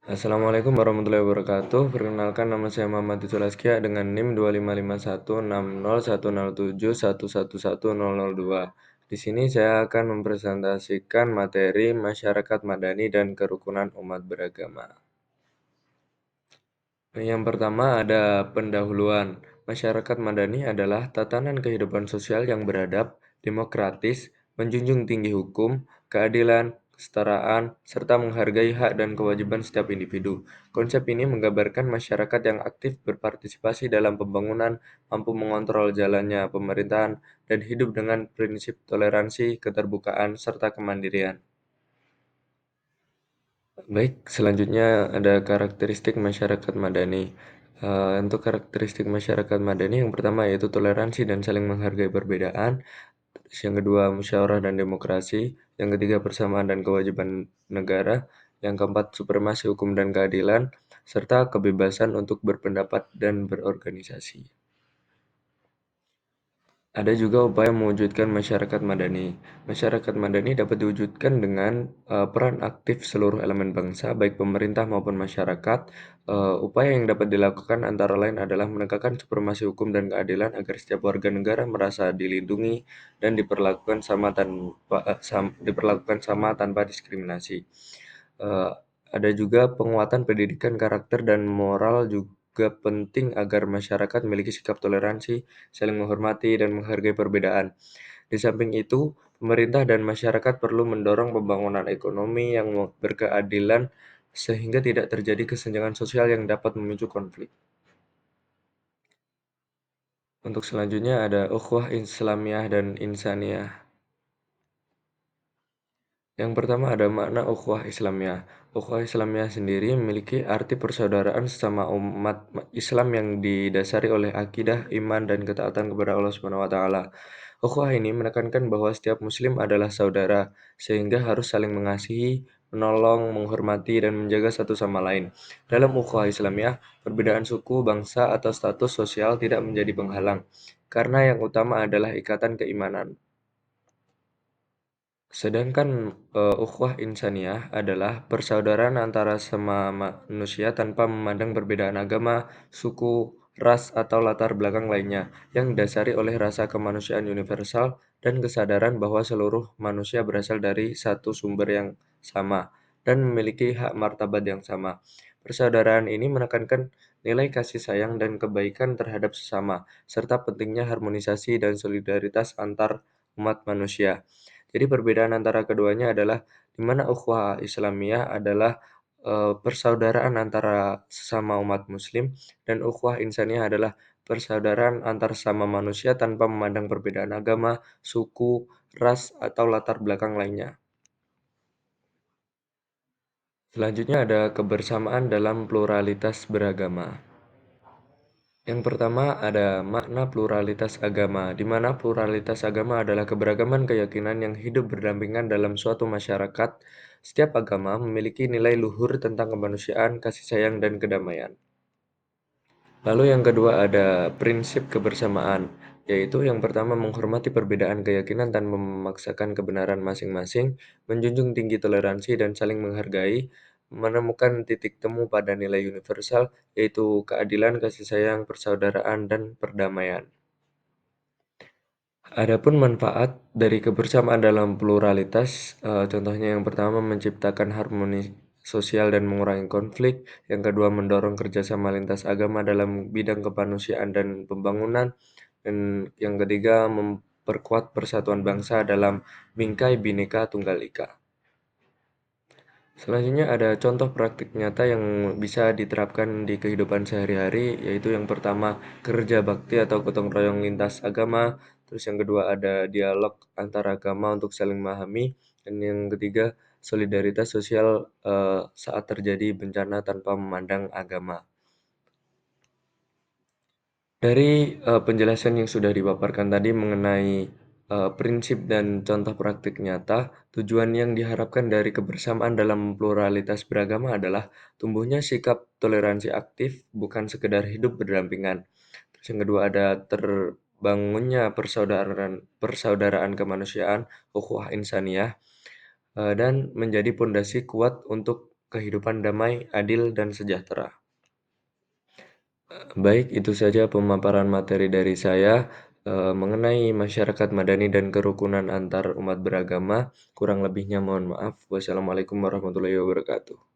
Assalamualaikum warahmatullahi wabarakatuh. Perkenalkan nama saya Muhammad Titul Askia dengan NIM 2551601011111002. Di sini saya akan mempresentasikan materi masyarakat madani dan kerukunan umat beragama. Yang pertama ada pendahuluan. Masyarakat madani adalah tatanan kehidupan sosial yang beradab, demokratis, menjunjung tinggi hukum, keadilan, kesetaraan, serta menghargai hak dan kewajiban setiap individu. Konsep ini menggambarkan masyarakat yang aktif berpartisipasi dalam pembangunan, mampu mengontrol jalannya pemerintahan, dan hidup dengan prinsip toleransi, keterbukaan, serta kemandirian. Baik, selanjutnya ada karakteristik masyarakat madani. Untuk karakteristik masyarakat madani yang pertama yaitu toleransi dan saling menghargai perbedaan. Terus yang kedua musyawarah dan demokrasi. Yang ketiga persamaan dan kewajiban negara. Yang keempat supremasi hukum dan keadilan. Serta kebebasan untuk berpendapat dan berorganisasi. Ada juga upaya mewujudkan masyarakat madani. Masyarakat madani dapat diwujudkan dengan peran aktif seluruh elemen bangsa, baik pemerintah maupun masyarakat. Upaya yang dapat dilakukan antara lain adalah menegakkan supremasi hukum dan keadilan agar setiap warga negara merasa dilindungi dan diperlakukan sama tanpa diskriminasi. Eh, ada juga penguatan pendidikan karakter dan moral juga penting agar masyarakat memiliki sikap toleransi, saling menghormati, dan menghargai perbedaan. Di samping itu, pemerintah dan masyarakat perlu mendorong pembangunan ekonomi yang berkeadilan sehingga tidak terjadi kesenjangan sosial yang dapat memicu konflik. Untuk selanjutnya ada ukhuwah Islamiyah dan Insaniyah. Yang pertama ada makna ukhuwah Islamiyah. Ukhuwah Islamiyah sendiri memiliki arti persaudaraan sesama umat Islam yang didasari oleh akidah, iman, dan ketaatan kepada Allah Subhanahu wa taala. Ukhuwah ini menekankan bahwa setiap muslim adalah saudara, sehingga harus saling mengasihi, menolong, menghormati, dan menjaga satu sama lain. Dalam ukhuwah Islamiyah, perbedaan suku, bangsa, atau status sosial tidak menjadi penghalang, karena yang utama adalah ikatan keimanan. Sedangkan ukhuwah insaniyah adalah persaudaraan antara sesama manusia tanpa memandang perbedaan agama, suku, ras, atau latar belakang lainnya, yang didasari oleh rasa kemanusiaan universal dan kesadaran bahwa seluruh manusia berasal dari satu sumber yang sama dan memiliki hak martabat yang sama. Persaudaraan ini menekankan nilai kasih sayang dan kebaikan terhadap sesama, serta pentingnya harmonisasi dan solidaritas antar umat manusia. Jadi perbedaan antara keduanya adalah di mana ukhuwah Islamiyah adalah persaudaraan antara sesama umat muslim dan ukhuwah Insaniyah adalah persaudaraan antar sesama manusia tanpa memandang perbedaan agama, suku, ras, atau latar belakang lainnya. Selanjutnya ada kebersamaan dalam pluralitas beragama. Yang pertama ada makna pluralitas agama, di mana pluralitas agama adalah keberagaman keyakinan yang hidup berdampingan dalam suatu masyarakat. Setiap agama memiliki nilai luhur tentang kemanusiaan, kasih sayang, dan kedamaian. Lalu yang kedua ada prinsip kebersamaan, yaitu yang pertama menghormati perbedaan keyakinan tanpa memaksakan kebenaran masing-masing, menjunjung tinggi toleransi dan saling menghargai, menemukan titik temu pada nilai universal, yaitu keadilan, kasih sayang, persaudaraan, dan perdamaian. Adapun manfaat dari kebersamaan dalam pluralitas, contohnya yang pertama menciptakan harmoni sosial dan mengurangi konflik, yang kedua mendorong kerjasama lintas agama dalam bidang kemanusiaan dan pembangunan, dan yang ketiga memperkuat persatuan bangsa dalam Bingkai Bhinneka Tunggal Ika. Selanjutnya ada contoh praktik nyata yang bisa diterapkan di kehidupan sehari-hari, yaitu yang pertama kerja bakti atau gotong royong lintas agama, terus yang kedua ada dialog antar agama untuk saling memahami, dan yang ketiga solidaritas sosial saat terjadi bencana tanpa memandang agama. Dari penjelasan yang sudah dipaparkan tadi mengenai prinsip dan contoh praktik nyata, tujuan yang diharapkan dari kebersamaan dalam pluralitas beragama adalah tumbuhnya sikap toleransi aktif, bukan sekedar hidup berdampingan. Terus yang kedua ada terbangunnya persaudaraan kemanusiaan, ukhuwah insaniyah, dan menjadi pondasi kuat untuk kehidupan damai, adil, dan sejahtera. Baik, itu saja pemaparan materi dari saya mengenai masyarakat madani dan kerukunan antar umat beragama. Kurang lebihnya mohon maaf. Wassalamualaikum warahmatullahi wabarakatuh.